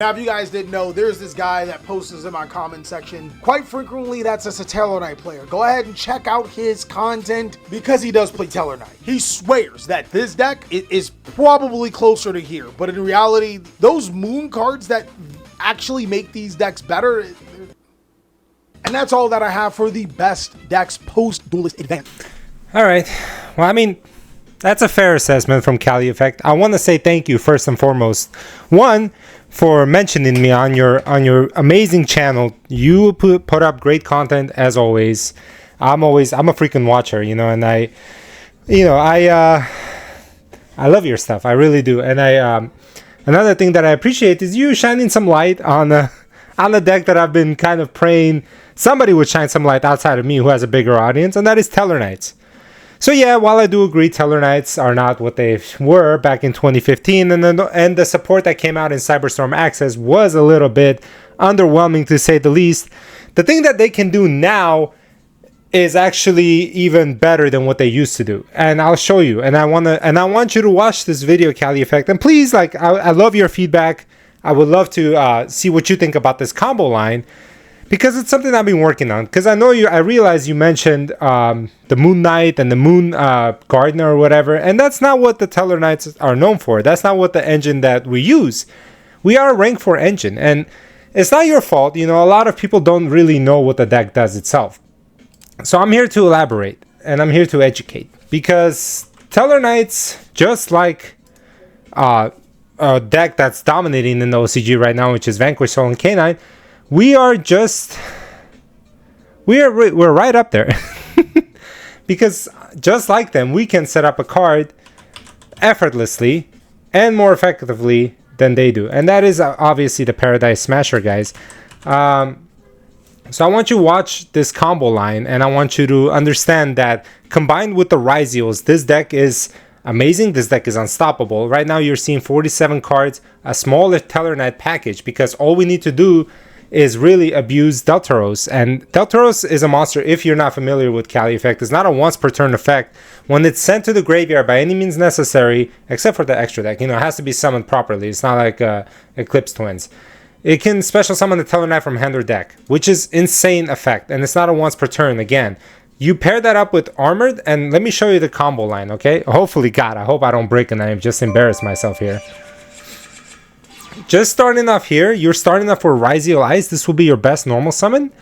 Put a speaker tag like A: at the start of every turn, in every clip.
A: Now, if you guys didn't know, there's this guy that posts in my comment section quite frequently that's a Tellarknight player. Go ahead and check out his content because he does play Tellarknight. He swears that this deck is probably closer to here, but in reality, those moon cards that actually make these decks better. And that's all that I have for the best decks post-Duelist Advance.
B: All right. Well, I mean, that's a fair assessment from Cali Effect. I want to say thank you first and foremost. One, for mentioning me on your amazing channel. You put up great content as always. I'm a freaking watcher, you know, and I love your stuff. I really do. And another thing that I appreciate is you shining some light on the deck that I've been kind of praying somebody would shine some light outside of me who has a bigger audience, and that is Tellarknights. So yeah, while I do agree Tellarknights are not what they were back in 2015, and the support that came out in Cyberstorm Access was a little bit underwhelming to say the least, the thing that they can do now is actually even better than what they used to do. And I'll show you. And I want you to watch this video, Cali Effect. And please, I love your feedback. I would love to see what you think about this combo line, because it's something I've been working on. Because I realize you mentioned the Moon Knight and the Moon Gardener or whatever, and that's not what the Tellarknights are known for. That's not what the engine that we use. We are a rank 4 engine, and it's not your fault. You know, a lot of people don't really know what the deck does itself. So I'm here to elaborate, and I'm here to educate. Because Tellarknights, just like a deck that's dominating in the OCG right now, which is Vanquish Soul and K9, we're right up there. Because just like them, we can set up a card effortlessly and more effectively than they do. And that is obviously the Paradise Smasher, guys. So I want you to watch this combo line, and I want you to understand that combined with the Ryzeals, this deck is amazing. This deck is unstoppable. Right now you're seeing 47 cards, a smaller Tellarknight package, because all we need to do is really abuse Deltaros. And Deltaros is a monster, if you're not familiar with Cali Effect. It's not a once per turn effect. When it's sent to the graveyard by any means necessary, except for the extra deck, you know, it has to be summoned properly. It's not like Eclipse Twins. It can special summon the Tellarknight from hand or deck, which is insane effect. And it's not a once per turn again. You pair that up with Armored, and let me show you the combo line, okay? Hopefully, God, I hope I don't break and I just embarrass myself here. Just starting off here, you're starting off with Ryzeal Ice. This will be your best normal summon.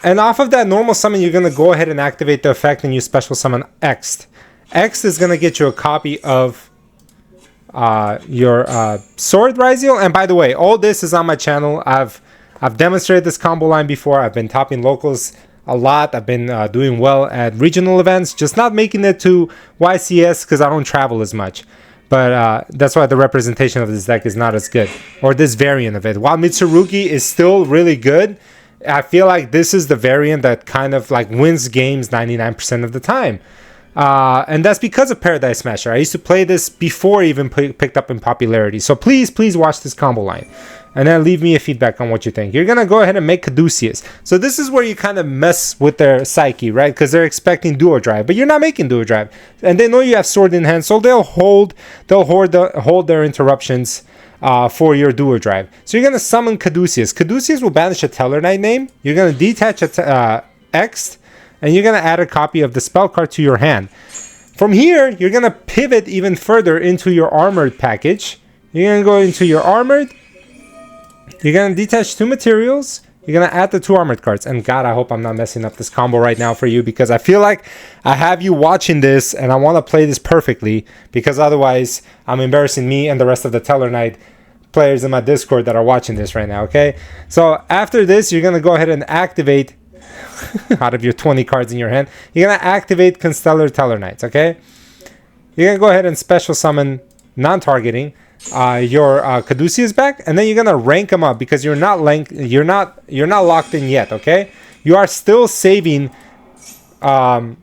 B: And off of that normal summon, you're going to go ahead and activate the effect and you special summon X. X is going to get you a copy of your Sword Ryzeal. And by the way, all this is on my channel. I've demonstrated this combo line before. I've been topping locals a lot. I've been doing well at regional events, just not making it to YCS because I don't travel as much. But that's why the representation of this deck is not as good, or this variant of it. While Mitsurugi is still really good, I feel like this is the variant that kind of like wins games 99% of the time. And that's because of Paradise Smasher. I used to play this before it even picked up in popularity. So please watch this combo line. And then leave me a feedback on what you think. You're going to go ahead and make Caduceus. So this is where you kind of mess with their psyche, right? Because they're expecting Duo Drive. But you're not making Duo Drive. And they know you have Sword in hand. So they'll hold their interruptions for your Duo Drive. So you're going to summon Caduceus. Caduceus will banish a Tellarknight name. You're going to detach a X. And you're going to add a copy of the spell card to your hand. From here, you're going to pivot even further into your Armored package. You're going to go into your Armored. You're going to detach 2 materials. You're going to add the 2 Armored cards. And God, I hope I'm not messing up this combo right now for you, because I feel like I have you watching this and I want to play this perfectly, because otherwise I'm embarrassing me and the rest of the Tellarknight players in my Discord that are watching this right now, okay? So after this, you're going to go ahead and activate, out of your 20 cards in your hand, you're going to activate Constellar Tellarknights, okay? You're going to go ahead and special summon, non-targeting, your Caduceus back, and then you're gonna rank them up, because you're not locked in yet, okay? You are still saving your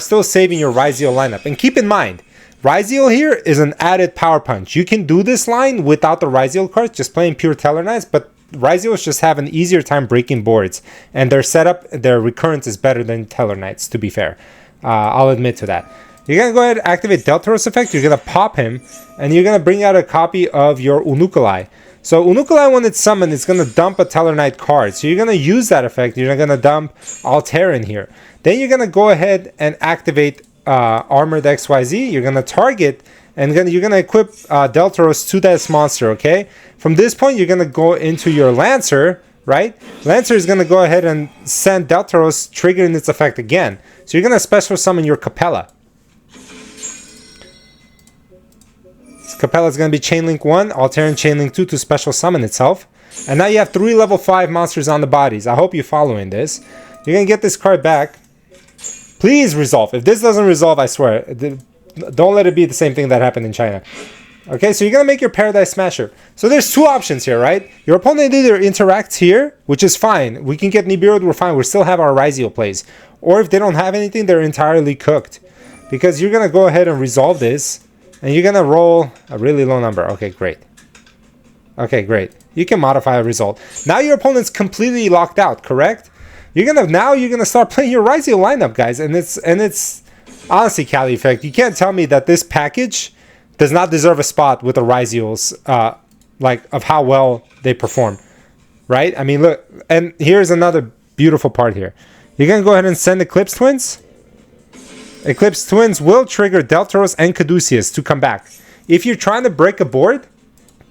B: Ryzeal lineup. And keep in mind, Ryzeal here is an added power punch. You can do this line without the Ryzeal cards, just playing pure Tellarknights, but Ryzeals just have an easier time breaking boards, and their setup, their recurrence is better than Tellarknights, to be fair. I'll admit to that. you're going to go ahead and activate Deltaros effect. You're going to pop him, and you're going to bring out a copy of your Unukalai. So Unukalai, when it's summoned, it's going to dump a Tellarknight card. So you're going to use that effect. You're going to dump Altair in here. Then you're going to go ahead and activate Armored XYZ. You're going to target, and you're going to equip Deltaros to this monster, okay? From this point, you're going to go into your Lancer, right? Lancer is going to go ahead and send Deltaros, triggering its effect again. So you're going to special summon your Capella. Capella is going to be Chainlink 1, Altair and Chainlink 2 to special summon itself. And now you have 3 level 5 monsters on the bodies. I hope you're following this. You're going to get this card back. Please resolve. If this doesn't resolve, I swear, don't let it be the same thing that happened in China. Okay, so you're going to make your Paradise Smasher. So there's 2 options here, right? Your opponent either interacts here, which is fine. We can get Nibiru'd, we're fine. We still have our Ryzeal plays. Or if they don't have anything, they're entirely cooked. Because you're going to go ahead and resolve this. And you're going to roll a really low number. Okay, great. Okay, great. You can modify a result. Now your opponent's completely locked out, correct? You're going to start playing your Ryzeal lineup, guys. And it's honestly, Cali Effect, you can't tell me that this package does not deserve a spot with the Ryzeals, like of how well they perform. Right? I mean, look, and here's another beautiful part here. You're going to go ahead and send Eclipse Twins. Eclipse Twins will trigger Deltaros and Caduceus to come back. If you're trying to break a board,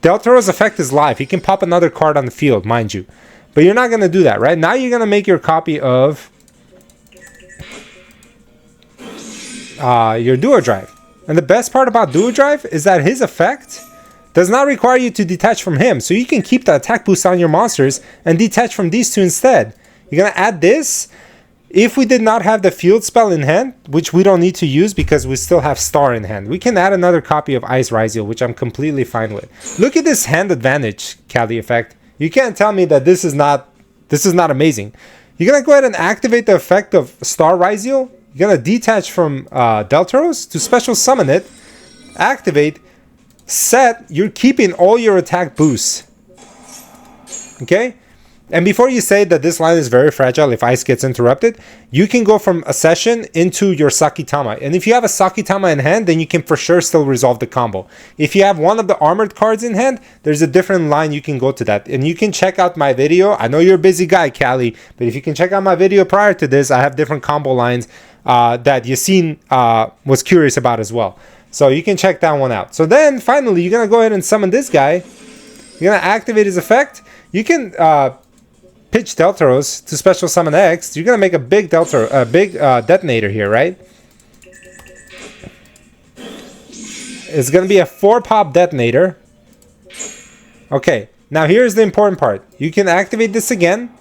B: Deltaros' effect is live. He can pop another card on the field, mind you. But you're not going to do that, right? Now you're going to make your copy of your Duo Drive. And the best part about Duo Drive is that his effect does not require you to detach from him. So you can keep the attack boost on your monsters and detach from these 2 instead. You're going to add this. If we did not have the field spell in hand, which we don't need to use because we still have Star in hand, we can add another copy of Ice Ryzeal, which I'm completely fine with. Look at this hand advantage, Cali Effect. You can't tell me that this is not amazing. You're going to go ahead and activate the effect of Star Ryzeal. You're going to detach from Deltaros to special summon it, activate, set. You're keeping all your attack boosts. Okay? And before you say that this line is very fragile if ice gets interrupted, you can go from a session into your Sakitama. And if you have a Sakitama in hand, then you can for sure still resolve the combo. If you have one of the armored cards in hand, there's a different line you can go to that. And you can check out my video. I know you're a busy guy, Cali, but if you can check out my video prior to this, I have different combo lines that Yassine was curious about as well. So you can check that one out. So then finally, you're going to go ahead and summon this guy. You're going to activate his effect. You can pitch Deltaros to special summon X. You're gonna make a big detonator here, right? It's gonna be a 4-pop detonator. Okay, now here's the important part. You can activate this again.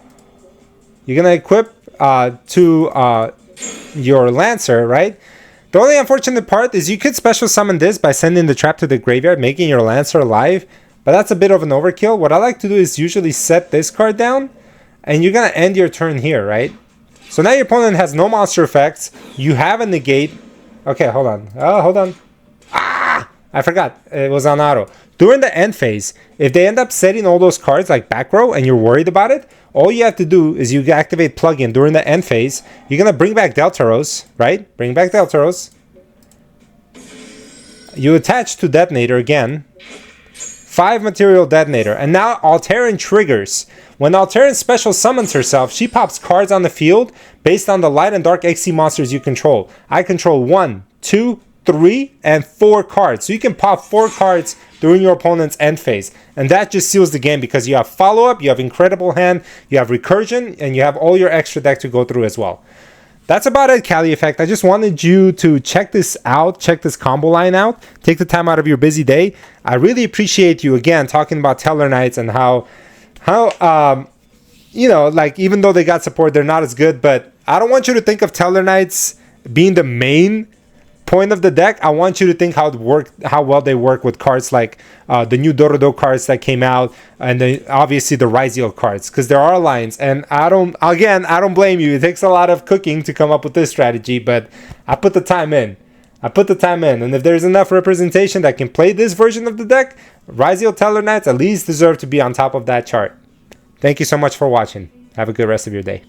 B: You're gonna equip to your Lancer, right? The only unfortunate part is you could special summon this by sending the trap to the graveyard, making your Lancer alive, but that's a bit of an overkill. What I like to do is usually set this card down, and you're going to end your turn here, right? So now your opponent has no monster effects. You have a negate. Okay, hold on. Oh, hold on. Ah! I forgot. It was on auto. During the end phase, if they end up setting all those cards like back row and you're worried about it, all you have to do is you activate plugin during the end phase. You're going to bring back Deltaros, right? Bring back Deltaros. You attach to Detonator again. 5 material detonator. And now Alteran triggers. When Alteran special summons herself, she pops cards on the field based on the light and dark XC monsters you control. I control 1, 2, 3, and 4 cards. So you can pop 4 cards during your opponent's end phase. And that just seals the game because you have follow-up, you have Incredible Hand, you have Recursion, and you have all your extra deck to go through as well. That's about it, Cali Effect. I just wanted you to check this out, check this combo line out, take the time out of your busy day. I really appreciate you, again, talking about Tellarknights and how you know, like, even though they got support, they're not as good, but I don't want you to think of Tellarknights being the main point of the deck. I want you to think how well they work with cards like the new Dorodo cards that came out, and then obviously the Ryzeal cards, because there are lines, and I don't blame you. It takes a lot of cooking to come up with this strategy, but I put the time in. And if there's enough representation that can play this version of the deck, Ryzeal Tellarknights at least deserve to be on top of that chart. Thank you so much for watching. Have a good rest of your day.